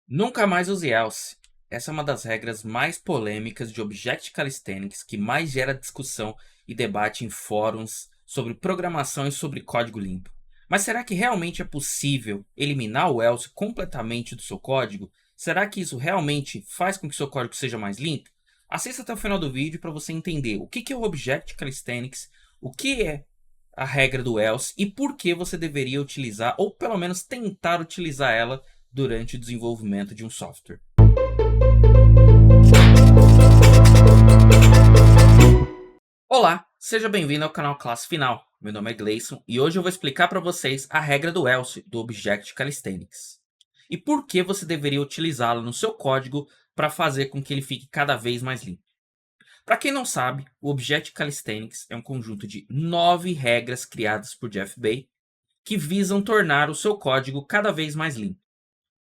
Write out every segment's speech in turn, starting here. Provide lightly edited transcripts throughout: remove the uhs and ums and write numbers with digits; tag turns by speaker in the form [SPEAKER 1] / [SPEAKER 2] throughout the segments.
[SPEAKER 1] Nunca mais use else. Essa é uma das regras mais polêmicas de Object Calisthenics que mais gera discussão e debate em fóruns sobre programação e sobre código limpo. Mas será que realmente é possível eliminar o else completamente do seu código? Será que isso realmente faz com que seu código seja mais limpo? Assista até o final do vídeo para você entender o que é o Object Calisthenics, o que é a regra do else e por que você deveria utilizar, ou pelo menos tentar utilizar ela durante o desenvolvimento de um software. Olá, seja bem-vindo ao canal Classe Final. Meu nome é Gleison e hoje eu vou explicar para vocês a regra do else do Object Calisthenics. E por que você deveria utilizá-la no seu código para fazer com que ele fique cada vez mais limpo. Para quem não sabe, o Object Calisthenics é um conjunto de 9 regras criadas por Jeff Bay que visam tornar o seu código cada vez mais limpo.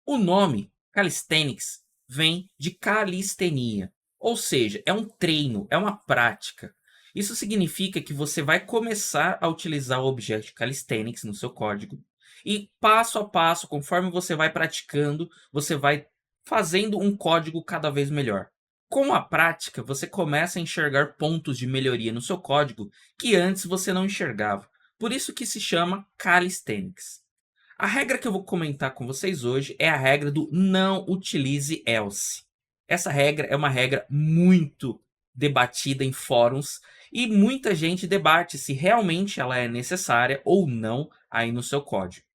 [SPEAKER 1] O nome Calisthenics vem de calistenia, ou seja, é um treino, é uma prática. Isso significa que você vai começar a utilizar o Object Calisthenics no seu código e passo a passo, conforme você vai praticando, você vai fazendo um código cada vez melhor. Com a prática, você começa a enxergar pontos de melhoria no seu código que antes você não enxergava. Por isso que se chama Calisthenics. A regra que eu vou comentar com vocês hoje é a regra do não utilize else. Essa regra é uma regra muito debatida em fóruns e muita gente debate se realmente ela é necessária ou não aí no seu código.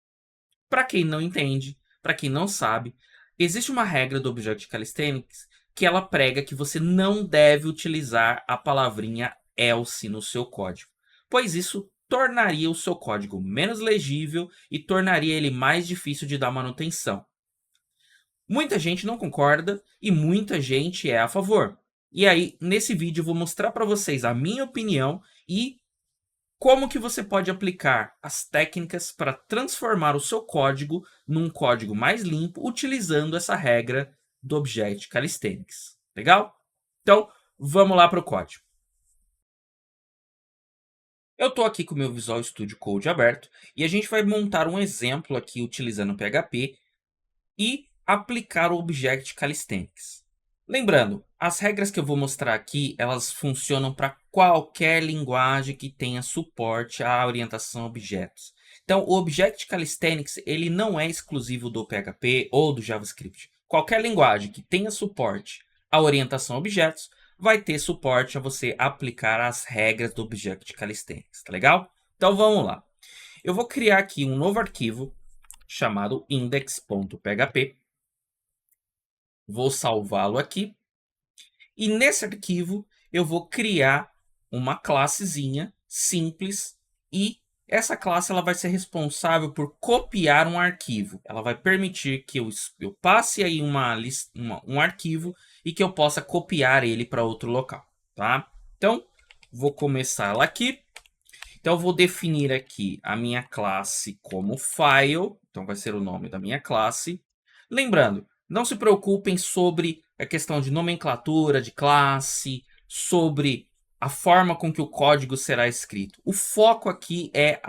[SPEAKER 1] Para quem não entende, para quem não sabe, existe uma regra do Object Calisthenics que ela prega que você não deve utilizar a palavrinha else no seu código, pois isso tornaria o seu código menos legível e tornaria ele mais difícil de dar manutenção. Muita gente não concorda e muita gente é a favor. E aí, nesse vídeo eu vou mostrar para vocês a minha opinião e como que você pode aplicar as técnicas para transformar o seu código num código mais limpo utilizando essa regra do Object Calisthenics. Legal? Então, vamos lá para o código. Eu estou aqui com o meu Visual Studio Code aberto e a gente vai montar um exemplo aqui utilizando o PHP e aplicar o Object Calisthenics. Lembrando, as regras que eu vou mostrar aqui, elas funcionam para qualquer linguagem que tenha suporte à orientação a objetos. Então, o Object Calisthenics ele não é exclusivo do PHP ou do JavaScript. Qualquer linguagem que tenha suporte à orientação a objetos vai ter suporte a você aplicar as regras do Object Calisthenics, tá legal? Então, vamos lá. Eu vou criar aqui um novo arquivo chamado index.php. Vou salvá-lo aqui. E nesse arquivo eu vou criar uma classezinha simples e essa classe ela vai ser responsável por copiar um arquivo. Ela vai permitir que eu passe aí um arquivo e que eu possa copiar ele para outro local, tá? Então, vou começar ela aqui. Então, eu vou definir aqui a minha classe como file. Então, vai ser o nome da minha classe. Lembrando, não se preocupem sobre a questão de nomenclatura de classe, sobre a forma com que o código será escrito. O foco aqui é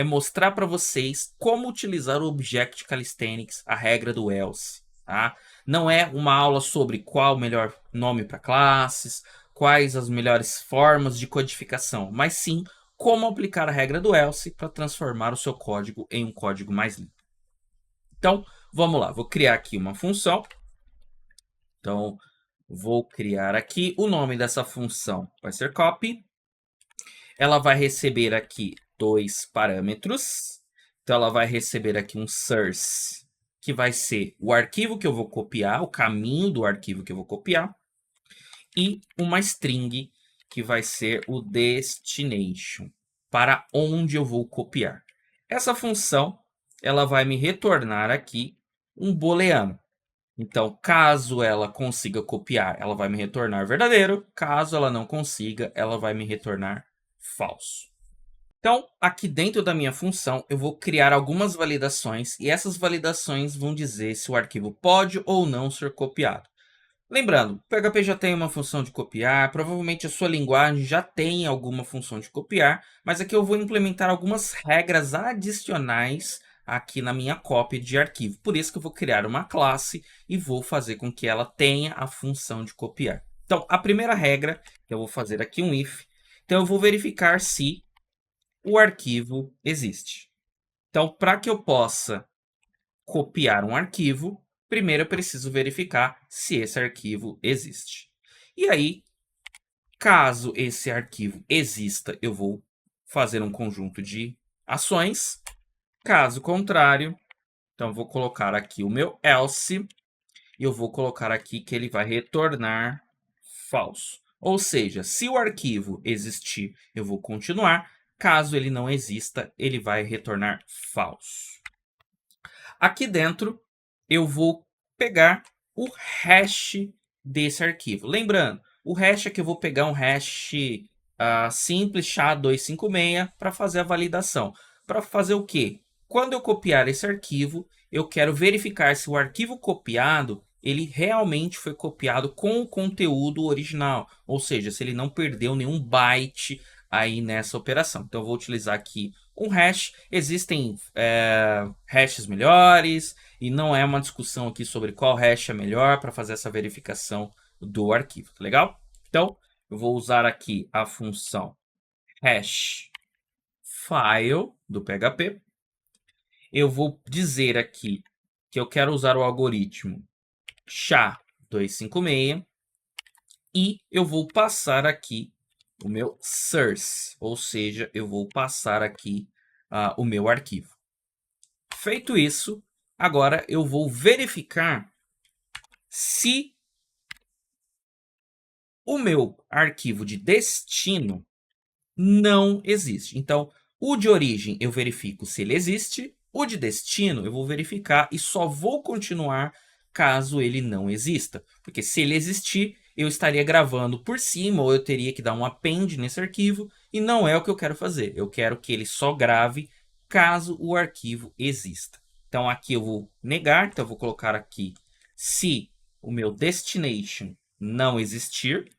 [SPEAKER 1] mostrar para vocês como utilizar o Object Calisthenics, a regra do else. Tá? Não é uma aula sobre qual o melhor nome para classes, quais as melhores formas de codificação, mas sim como aplicar a regra do else para transformar o seu código em um código mais limpo. Então, vamos lá. Vou criar aqui uma função. Então, vou criar aqui. O nome dessa função vai ser copy. Ela vai receber aqui 2 parâmetros. Então, ela vai receber aqui um source, que vai ser o arquivo que eu vou copiar, o caminho do arquivo que eu vou copiar. E uma string, que vai ser o destination, para onde eu vou copiar. Essa função ela vai me retornar aqui um booleano. Então, caso ela consiga copiar, ela vai me retornar verdadeiro. Caso ela não consiga, ela vai me retornar falso. Então, aqui dentro da minha função, eu vou criar algumas validações e essas validações vão dizer se o arquivo pode ou não ser copiado. Lembrando, o PHP já tem uma função de copiar, provavelmente a sua linguagem já tem alguma função de copiar, mas aqui eu vou implementar algumas regras adicionais aqui na minha cópia de arquivo. Por isso que eu vou criar uma classe e vou fazer com que ela tenha a função de copiar. Então, a primeira regra, eu vou fazer aqui um if. Então, eu vou verificar se o arquivo existe. Então, para que eu possa copiar um arquivo, primeiro eu preciso verificar se esse arquivo existe. E aí, caso esse arquivo exista, eu vou fazer um conjunto de ações. Caso contrário, então eu vou colocar aqui o meu else e eu vou colocar aqui que ele vai retornar falso. Ou seja, se o arquivo existir, eu vou continuar. Caso ele não exista, ele vai retornar falso. Aqui dentro, eu vou pegar o hash desse arquivo. Lembrando, o hash é que eu vou pegar um hash simples SHA-256 para fazer a validação. Para fazer o quê? Quando eu copiar esse arquivo, eu quero verificar se o arquivo copiado ele realmente foi copiado com o conteúdo original. Ou seja, se ele não perdeu nenhum byte aí nessa operação. Então, eu vou utilizar aqui um hash. Existem hashes melhores e não é uma discussão aqui sobre qual hash é melhor para fazer essa verificação do arquivo, tá legal? Então, eu vou usar aqui a função hash file do PHP. Eu vou dizer aqui que eu quero usar o algoritmo SHA-256 e eu vou passar aqui o meu source, ou seja, eu vou passar aqui o meu arquivo. Feito isso, agora eu vou verificar se o meu arquivo de destino não existe. Então, o de origem eu verifico se ele existe, o de destino eu vou verificar e só vou continuar caso ele não exista. Porque se ele existir, eu estaria gravando por cima ou eu teria que dar um append nesse arquivo e não é o que eu quero fazer. Eu quero que ele só grave caso o arquivo exista. Então aqui eu vou negar, então eu vou colocar aqui se o meu destination não existir.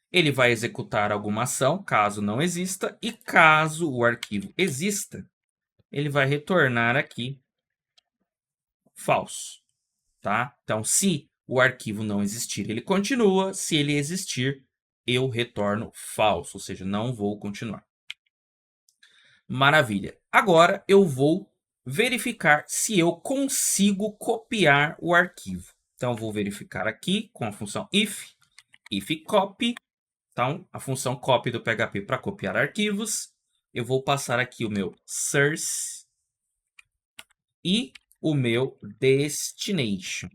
[SPEAKER 1] Ele vai executar alguma ação, caso não exista, e caso o arquivo exista, ele vai retornar aqui falso, tá? Então, se o arquivo não existir, ele continua, se ele existir, eu retorno falso, ou seja, não vou continuar. Maravilha. Agora eu vou verificar se eu consigo copiar o arquivo. Então, eu vou verificar aqui com a função if copy. Então, a função copy do PHP para copiar arquivos. Eu vou passar aqui o meu source e o meu destination.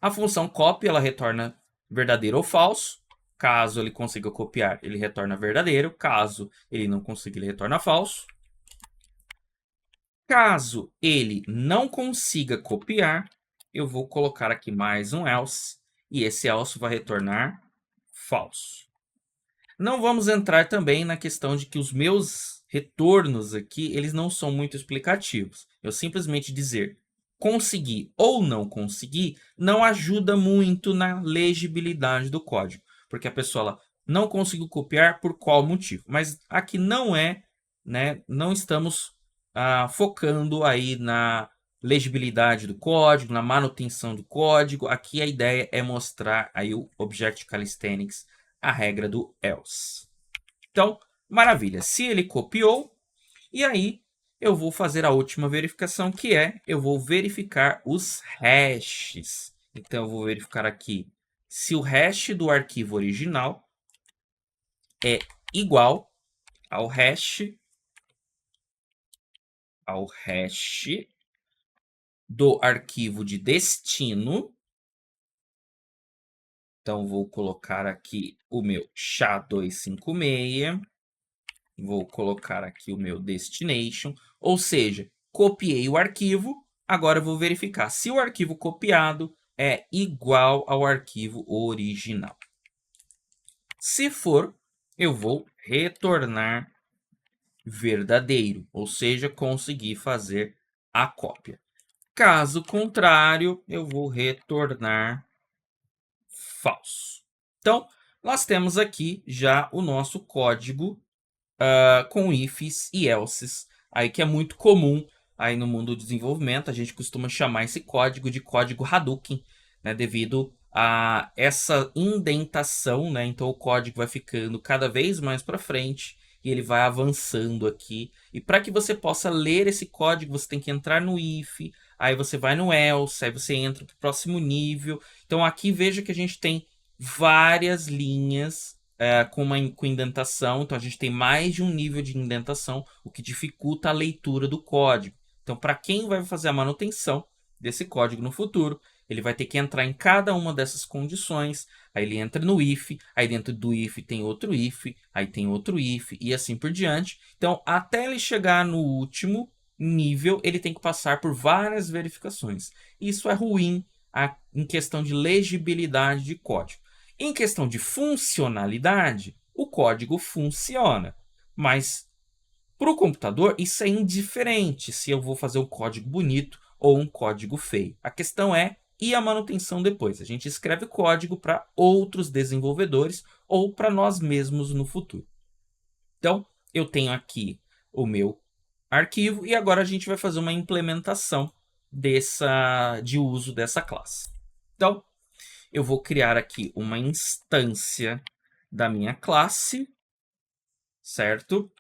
[SPEAKER 1] A função copy ela retorna verdadeiro ou falso. Caso ele consiga copiar, ele retorna verdadeiro. Caso ele não consiga, ele retorna falso. Caso ele não consiga copiar, eu vou colocar aqui mais um else. E esse else vai retornar falso. Não vamos entrar também na questão de que os meus retornos aqui, eles não são muito explicativos. Eu simplesmente dizer conseguir ou não conseguir não ajuda muito na legibilidade do código. Porque a pessoa ela, não conseguiu copiar por qual motivo. Mas aqui não é, né? Não estamos focando aí na legibilidade do código, na manutenção do código. Aqui a ideia é mostrar aí o Object Calisthenics, a regra do else. Então, maravilha. Se ele copiou, e aí eu vou fazer a última verificação, que é, eu vou verificar os hashes. Então, eu vou verificar aqui se o hash do arquivo original é igual ao hash do arquivo de destino. Então, vou colocar aqui o meu SHA-256. Vou colocar aqui o meu destination. Ou seja, copiei o arquivo. Agora eu vou verificar se o arquivo copiado é igual ao arquivo original. Se for, eu vou retornar verdadeiro. Ou seja, consegui fazer a cópia. Caso contrário, eu vou retornar falso. Então, nós temos aqui já o nosso código com ifs e elses, aí que é muito comum aí no mundo do desenvolvimento, a gente costuma chamar esse código de código Hadouken, né, devido a essa indentação, né? Então o código vai ficando cada vez mais para frente e ele vai avançando aqui. E para que você possa ler esse código, você tem que entrar no if, aí você vai no else, aí você entra para o próximo nível. Então aqui veja que a gente tem várias linhas com indentação. Então a gente tem mais de um nível de indentação, o que dificulta a leitura do código. Então, para quem vai fazer a manutenção desse código no futuro, ele vai ter que entrar em cada uma dessas condições. Aí ele entra no if, aí dentro do if tem outro if, aí tem outro if e assim por diante. Então, até ele chegar no último nível, ele tem que passar por várias verificações. Isso é ruim em questão de legibilidade de código. Em questão de funcionalidade, o código funciona, mas para o computador, isso é indiferente se eu vou fazer um código bonito ou um código feio. A questão é, e a manutenção depois? A gente escreve código para outros desenvolvedores ou para nós mesmos no futuro. Então, eu tenho aqui o meu arquivo e agora a gente vai fazer uma implementação de uso dessa classe. Então, eu vou criar aqui uma instância da minha classe, certo?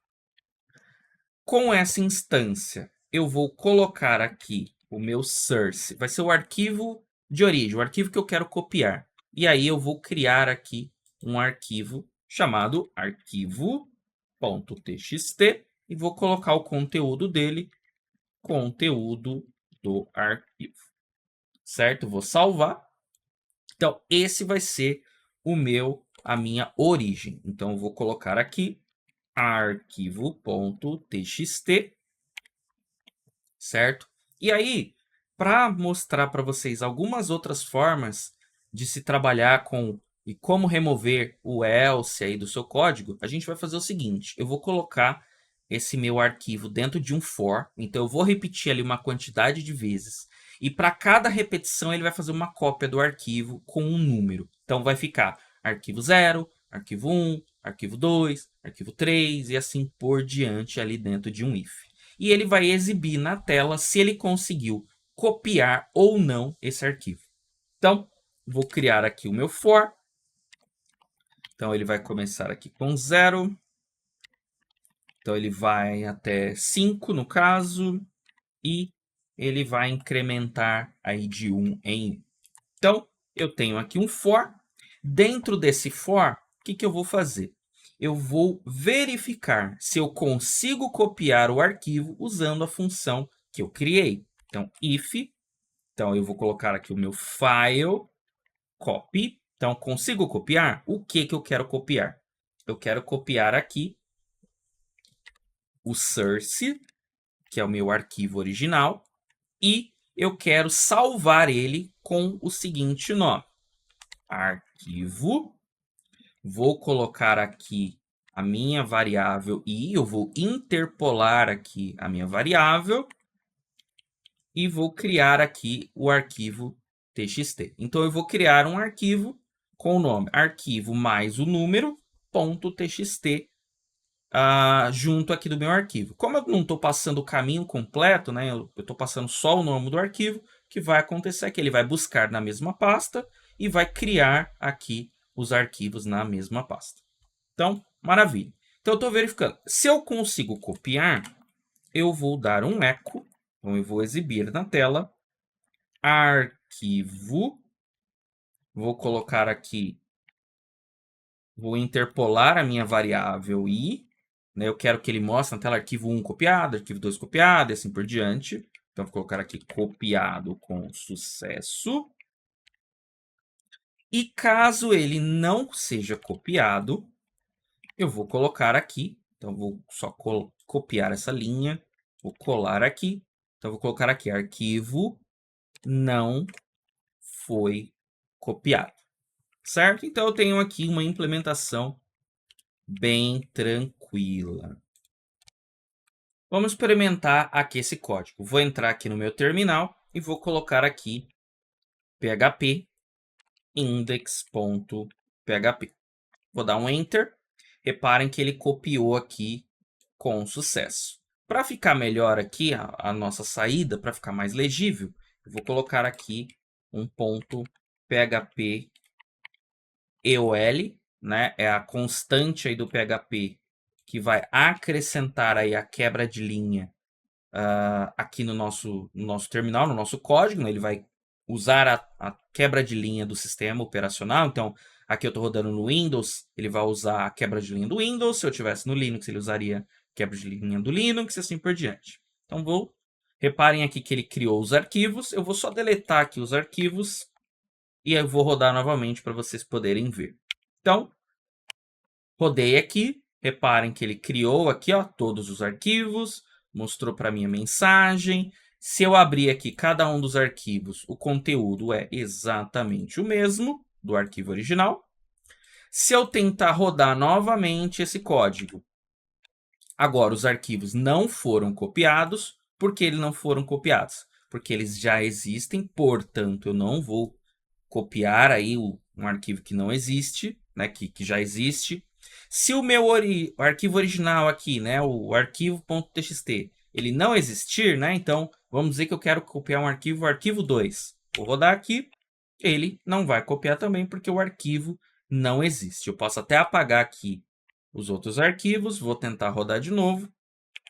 [SPEAKER 1] Com essa instância, eu vou colocar aqui o meu source. Vai ser o arquivo de origem, o arquivo que eu quero copiar. E aí eu vou criar aqui um arquivo chamado arquivo.txt e vou colocar o conteúdo dele, conteúdo do arquivo. Certo? Vou salvar. Então, esse vai ser a minha origem. Então, eu vou colocar aqui arquivo.txt, certo? E aí, para mostrar para vocês algumas outras formas de se trabalhar com e como remover o else aí do seu código, a gente vai fazer o seguinte: eu vou colocar esse meu arquivo dentro de um for, então eu vou repetir ali uma quantidade de vezes, e para cada repetição ele vai fazer uma cópia do arquivo com um número. Então vai ficar arquivo 0, arquivo 1, arquivo 2, arquivo 3 e assim por diante ali dentro de um if. E ele vai exibir na tela se ele conseguiu copiar ou não esse arquivo. Então, vou criar aqui o meu for. Então, ele vai começar aqui com 0. Então, ele vai até 5 no caso. E ele vai incrementar aí de 1 em 1. Então, eu tenho aqui um for. Dentro desse for, o que eu vou fazer? Eu vou verificar se eu consigo copiar o arquivo usando a função que eu criei. Então, if. Então, eu vou colocar aqui o meu file, copy. Então, consigo copiar? O que eu quero copiar? Eu quero copiar aqui o source, que é o meu arquivo original, e eu quero salvar ele com o seguinte nome: arquivo. Vou colocar aqui a minha variável i, eu vou interpolar aqui a minha variável e vou criar aqui o arquivo txt. Então, eu vou criar um arquivo com o nome arquivo mais o número .txt junto aqui do meu arquivo. Como eu não estou passando o caminho completo, né, eu estou passando só o nome do arquivo, o que vai acontecer é que ele vai buscar na mesma pasta e vai criar aqui os arquivos na mesma pasta. Então, maravilha. Então, eu estou verificando. Se eu consigo copiar, eu vou dar um echo. Então, eu vou exibir na tela arquivo. Vou colocar aqui, vou interpolar a minha variável i. Né, eu quero que ele mostre na tela arquivo 1 copiado, arquivo 2 copiado e assim por diante. Então, vou colocar aqui copiado com sucesso. E caso ele não seja copiado, eu vou colocar aqui. Então, vou só copiar essa linha. Vou colar aqui. Então, vou colocar aqui arquivo não foi copiado. Certo? Então, eu tenho aqui uma implementação bem tranquila. Vamos experimentar aqui esse código. Vou entrar aqui no meu terminal e vou colocar aqui php index.php. Vou dar um Enter. Reparem que ele copiou aqui com sucesso. Para ficar melhor aqui a nossa saída, para ficar mais legível, eu vou colocar aqui um ponto PHP EOL, né? É a constante aí do PHP que vai acrescentar aí a quebra de linha aqui no nosso terminal, no nosso código, né? Ele vai usar a quebra de linha do sistema operacional. Então, aqui eu estou rodando no Windows, ele vai usar a quebra de linha do Windows. Se eu tivesse no Linux, ele usaria quebra de linha do Linux e assim por diante. Então, reparem aqui que ele criou os arquivos. Eu vou só deletar aqui os arquivos e eu vou rodar novamente para vocês poderem ver. Então, rodei aqui. Reparem que ele criou aqui, ó, todos os arquivos, mostrou para mim a mensagem. Se eu abrir aqui cada um dos arquivos, o conteúdo é exatamente o mesmo do arquivo original. Se eu tentar rodar novamente esse código, agora os arquivos não foram copiados. Por que eles não foram copiados? Porque eles já existem, portanto, eu não vou copiar aí um arquivo que não existe, né, que já existe. Se o meu arquivo original aqui, né, o arquivo.txt, ele não existir, né, então vamos dizer que eu quero copiar um arquivo, o arquivo 2. Vou rodar aqui, ele não vai copiar também porque o arquivo não existe. Eu posso até apagar aqui os outros arquivos, vou tentar rodar de novo,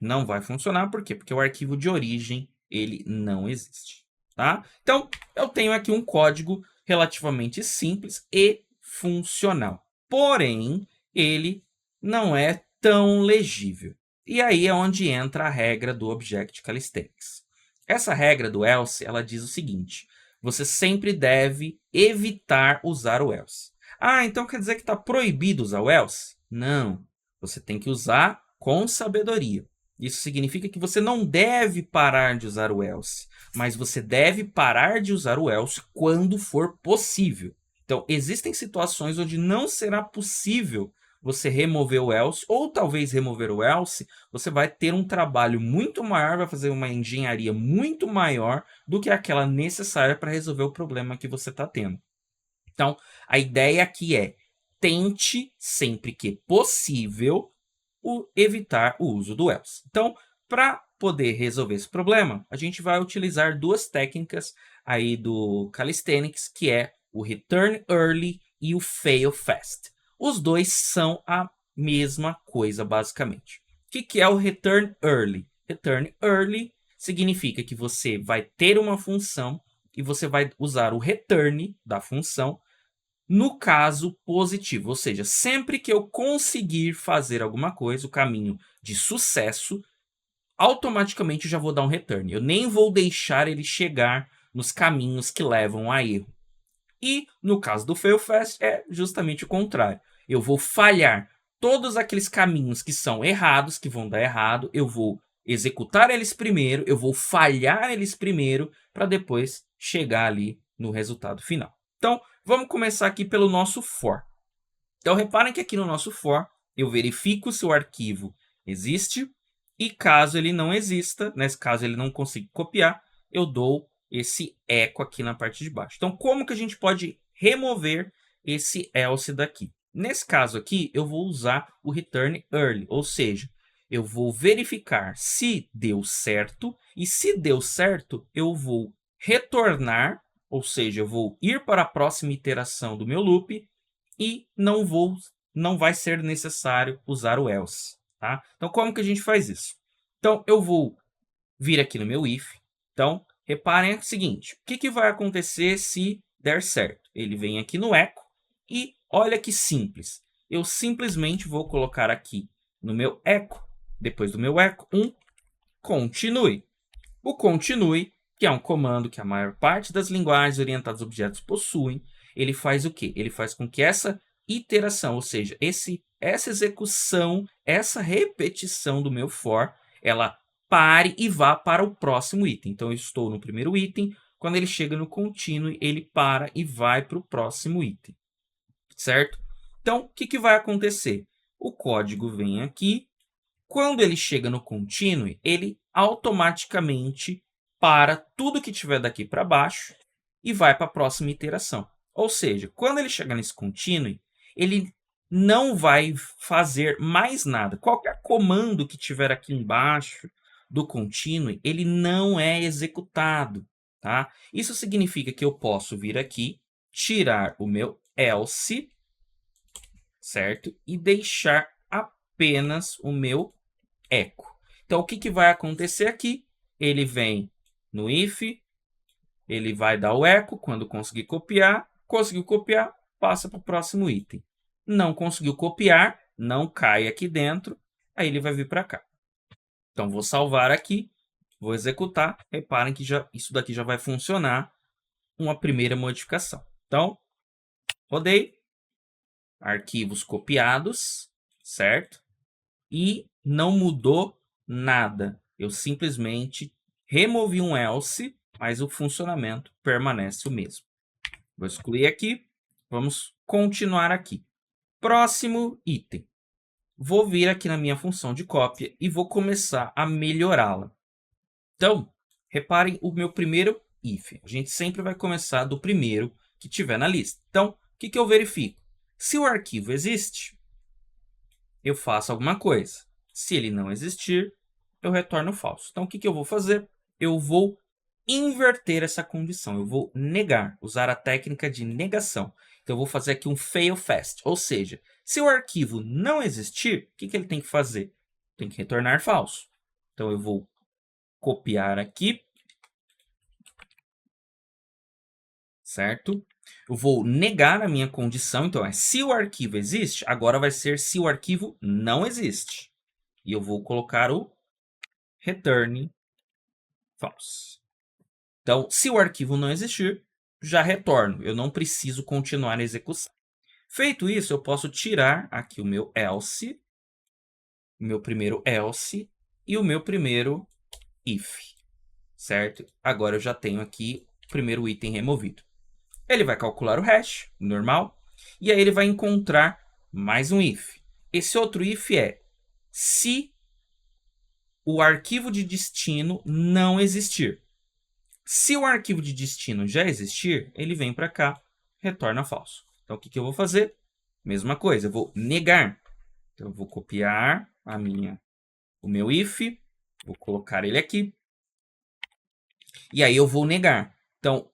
[SPEAKER 1] não vai funcionar. Por quê? Porque o arquivo de origem ele não existe. Tá? Então, eu tenho aqui um código relativamente simples e funcional. Porém, ele não é tão legível. E aí é onde entra a regra do Object Calisthenics. Essa regra do else, ela diz o seguinte: você sempre deve evitar usar o else. Ah, então quer dizer que está proibido usar o else? Não. Você tem que usar com sabedoria. Isso significa que você não deve parar de usar o else, mas você deve parar de usar o else quando for possível. Então, existem situações onde não será possível você remover o else, ou talvez remover o else, você vai ter um trabalho muito maior, vai fazer uma engenharia muito maior do que aquela necessária para resolver o problema que você está tendo. Então, a ideia aqui é: tente, sempre que possível, evitar o uso do else. Então, para poder resolver esse problema, a gente vai utilizar duas técnicas aí do Calisthenics, que é o Return Early e o Fail Fast. Os dois são a mesma coisa, basicamente. O que é o Return Early? Return Early significa que você vai ter uma função e você vai usar o return da função no caso positivo, ou seja, sempre que eu conseguir fazer alguma coisa, o caminho de sucesso, automaticamente eu já vou dar um return. Eu nem vou deixar ele chegar nos caminhos que levam a erro. E no caso do fail fast é justamente o contrário. Eu vou falhar todos aqueles caminhos que são errados, que vão dar errado, eu vou executar eles primeiro, eu vou falhar eles primeiro, para depois chegar ali no resultado final. Então, vamos começar aqui pelo nosso for. Então, reparem que aqui no nosso for, eu verifico se o arquivo existe, e caso ele não exista, nesse caso ele não consiga copiar, eu dou esse eco aqui na parte de baixo. Então, como que a gente pode remover esse else daqui? Nesse caso aqui, eu vou usar o return early, ou seja, eu vou verificar se deu certo, e se deu certo, eu vou retornar, ou seja, eu vou ir para a próxima iteração do meu loop e não vai ser necessário usar o else. Tá? Então, como que a gente faz isso? Então, eu vou vir aqui no meu if. Então, reparem o seguinte: o que vai acontecer se der certo? Ele vem aqui no echo e olha que simples. Eu simplesmente vou colocar aqui no meu echo, depois do meu echo, um continue. O continue, que é um comando que a maior parte das linguagens orientadas a objetos possuem, ele faz o quê? Ele faz com que essa iteração, ou seja, essa execução, essa repetição do meu for, ela pare e vá para o próximo item. Então, eu estou no primeiro item, quando ele chega no continue, ele para e vai para o próximo item, certo? Então, o que vai acontecer? O código vem aqui, quando ele chega no continue, ele automaticamente para tudo que tiver daqui para baixo e vai para a próxima iteração. Ou seja, quando ele chegar nesse continue, ele não vai fazer mais nada. Qualquer comando que tiver aqui embaixo, do continue, ele não é executado, tá? Isso significa que eu posso vir aqui, tirar o meu else, certo? E deixar apenas o meu echo. Então, o que vai acontecer aqui? Ele vem no if, ele vai dar o echo quando conseguir copiar. Conseguiu copiar, passa para o próximo item. Não conseguiu copiar, não cai aqui dentro, aí ele vai vir para cá. Então, vou salvar aqui, vou executar. Reparem que isso daqui já vai funcionar uma primeira modificação. Então, rodei, arquivos copiados, certo? E não mudou nada. Eu simplesmente removi um else, mas o funcionamento permanece o mesmo. Vou excluir aqui. Vamos continuar aqui. Próximo item. Vou vir aqui na minha função de cópia e vou começar a melhorá-la. Então, reparem o meu primeiro if. A gente sempre vai começar do primeiro que tiver na lista. Então, o que eu verifico? Se o arquivo existe, eu faço alguma coisa. Se ele não existir, eu retorno falso. Então, o que eu vou fazer? Eu vou inverter essa condição. Eu vou negar, usar a técnica de negação. Então, eu vou fazer aqui um fail fast. Ou seja, se o arquivo não existir, o que ele tem que fazer? Tem que retornar falso. Então, eu vou copiar aqui. Certo? Eu vou negar a minha condição. Então, se o arquivo existe, agora vai ser se o arquivo não existe. E eu vou colocar o return false. Então, se o arquivo não existir, já retorno. Eu não preciso continuar a execução. Feito isso, eu posso tirar aqui o meu else, o meu primeiro else e o meu primeiro if. Certo? Agora eu já tenho aqui o primeiro item removido. Ele vai calcular o hash, normal, e aí ele vai encontrar mais um if. Esse outro if é se o arquivo de destino não existir. Se o arquivo de destino já existir, ele vem para cá, retorna falso. Então, o que eu vou fazer? Mesma coisa, eu vou negar. Então, eu vou copiar o meu if, vou colocar ele aqui, e aí eu vou negar. Então,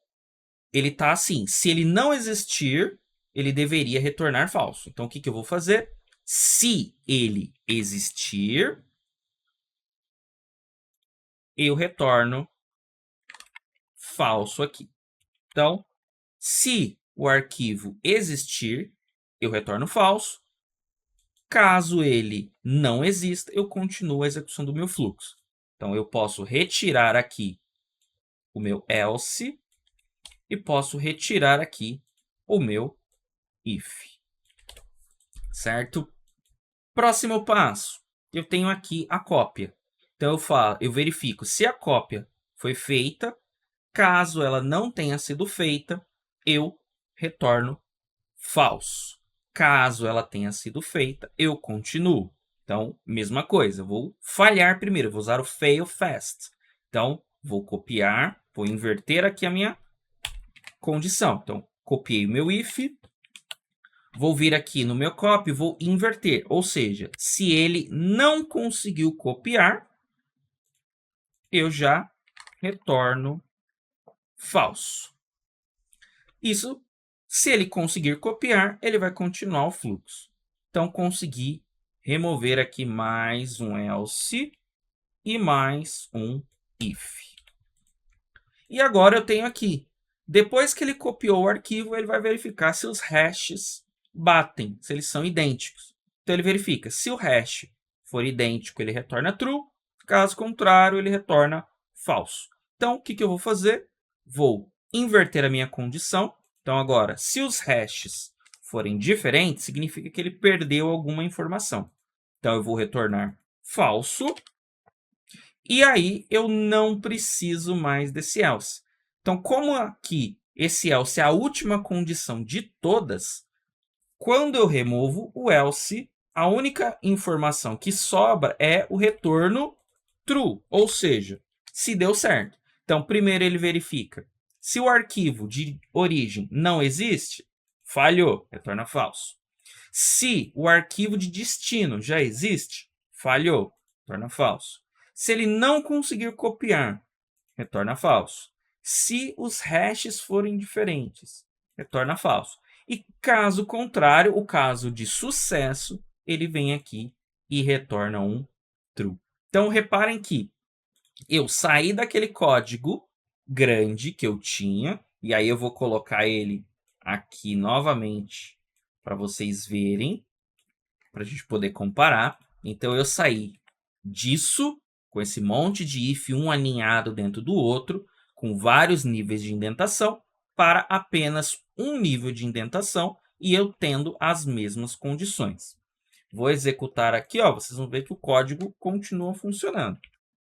[SPEAKER 1] ele está assim, se ele não existir, ele deveria retornar falso. Então, o que eu vou fazer? Se ele existir, eu retorno falso aqui. Então, se o arquivo existir, eu retorno falso. Caso ele não exista, eu continuo a execução do meu fluxo. Então, eu posso retirar aqui o meu else e posso retirar aqui o meu if. Certo? Próximo passo. Eu tenho aqui a cópia. Então, eu verifico se a cópia foi feita. Caso ela não tenha sido feita, eu retorno falso. Caso ela tenha sido feita, eu continuo. Então, mesma coisa, eu vou falhar primeiro, vou usar o fail fast. Então, vou copiar, vou inverter aqui a minha condição. Então, copiei o meu if, vou vir aqui no meu copy, vou inverter. Ou seja, se ele não conseguiu copiar, eu já retorno falso. Isso, se ele conseguir copiar, ele vai continuar o fluxo. Então, consegui remover aqui mais um else e mais um if. E agora eu tenho aqui, depois que ele copiou o arquivo, ele vai verificar se os hashes batem, se eles são idênticos. Então, ele verifica, se o hash for idêntico, ele retorna true, caso contrário, ele retorna falso. Então, o que eu vou fazer? Vou inverter a minha condição. Então, agora, se os hashes forem diferentes, significa que ele perdeu alguma informação. Então, eu vou retornar falso. E aí, eu não preciso mais desse else. Então, como aqui esse else é a última condição de todas, quando eu removo o else, a única informação que sobra é o retorno true, ou seja, se deu certo. Então, primeiro ele verifica se o arquivo de origem não existe, falhou, retorna falso. Se o arquivo de destino já existe, falhou, retorna falso. Se ele não conseguir copiar, retorna falso. Se os hashes forem diferentes, retorna falso. E caso contrário, o caso de sucesso, ele vem aqui e retorna um true. Então, reparem que eu saí daquele código grande que eu tinha, e aí eu vou colocar ele aqui novamente para vocês verem, para a gente poder comparar. Então, eu saí disso, com esse monte de if, um aninhado dentro do outro, com vários níveis de indentação, para apenas um nível de indentação e eu tendo as mesmas condições. Vou executar aqui, ó, vocês vão ver que o código continua funcionando.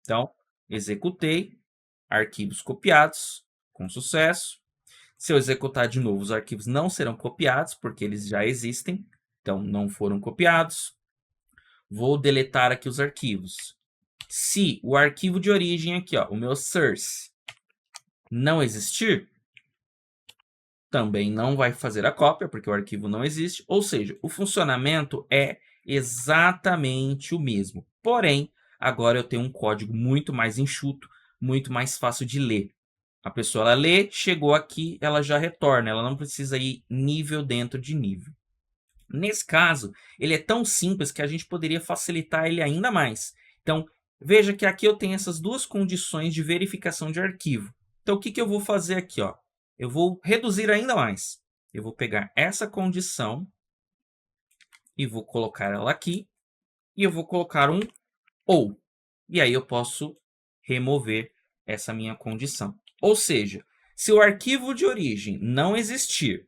[SPEAKER 1] Então, executei, arquivos copiados, com sucesso. Se eu executar de novo, os arquivos não serão copiados, porque eles já existem, então não foram copiados. Vou deletar aqui os arquivos. Se o arquivo de origem aqui, ó, o meu source, não existir, também não vai fazer a cópia, porque o arquivo não existe. Ou seja, o funcionamento é exatamente o mesmo. Porém, agora eu tenho um código muito mais enxuto, muito mais fácil de ler. A pessoa ela lê, chegou aqui, ela já retorna. Ela não precisa ir nível dentro de nível. Nesse caso, ele é tão simples que a gente poderia facilitar ele ainda mais. Então, veja que aqui eu tenho essas duas condições de verificação de arquivo. Então, o que eu vou fazer aqui? Ó? Eu vou reduzir ainda mais. Eu vou pegar essa condição e vou colocar ela aqui. E eu vou colocar um ou. E aí eu posso remover essa minha condição. Ou seja, se o arquivo de origem não existir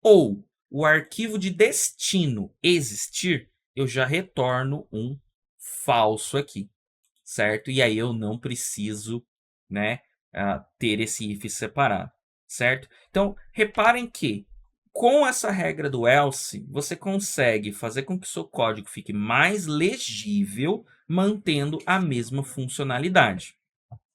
[SPEAKER 1] ou o arquivo de destino existir, eu já retorno um falso aqui, certo? E aí eu não preciso, né, ter esse if separado, certo? Então, reparem que com essa regra do else, você consegue fazer com que o seu código fique mais legível, mantendo a mesma funcionalidade,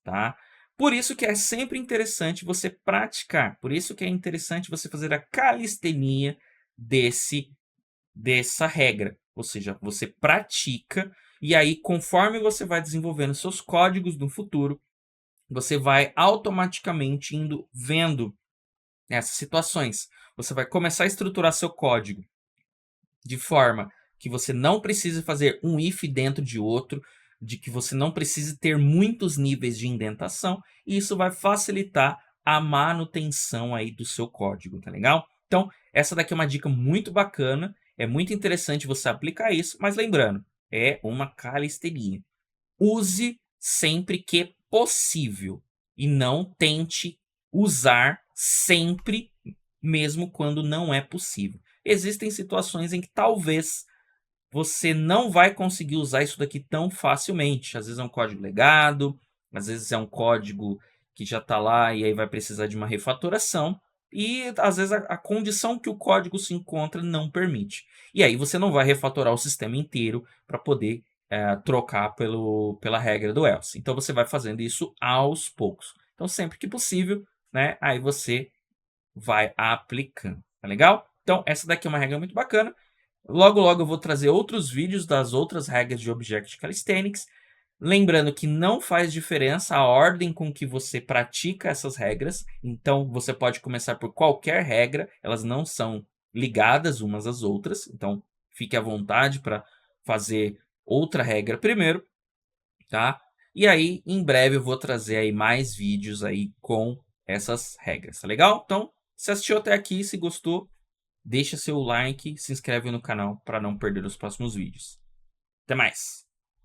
[SPEAKER 1] tá? Por isso que é sempre interessante você praticar, por isso que é interessante você fazer a calistenia dessa regra, ou seja, você pratica e aí conforme você vai desenvolvendo seus códigos no futuro, você vai automaticamente vendo essas situações. Você vai começar a estruturar seu código de forma que você não precise fazer um if dentro de outro, de que você não precise ter muitos níveis de indentação, e isso vai facilitar a manutenção aí do seu código, tá legal? Então, essa daqui é uma dica muito bacana, é muito interessante você aplicar isso, mas lembrando, é uma calistenia. Use sempre que possível e não tente usar sempre, mesmo quando não é possível. Existem situações em que talvez você não vai conseguir usar isso daqui tão facilmente. Às vezes é um código legado, às vezes é um código que já está lá e aí vai precisar de uma refatoração. E às vezes a condição que o código se encontra não permite. E aí você não vai refatorar o sistema inteiro para poder trocar pela regra do else. Então você vai fazendo isso aos poucos. Então sempre que possível, né, aí você vai aplicando. Tá legal? Então essa daqui é uma regra muito bacana. Logo, logo eu vou trazer outros vídeos das outras regras de Object Calisthenics. Lembrando que não faz diferença a ordem com que você pratica essas regras. Então, você pode começar por qualquer regra. Elas não são ligadas umas às outras. Então, fique à vontade para fazer outra regra primeiro, tá? E aí, em breve eu vou trazer aí mais vídeos aí com essas regras, tá legal? Então, se assistiu até aqui, se gostou, deixa seu like, se inscreve no canal para não perder os próximos vídeos. Até mais!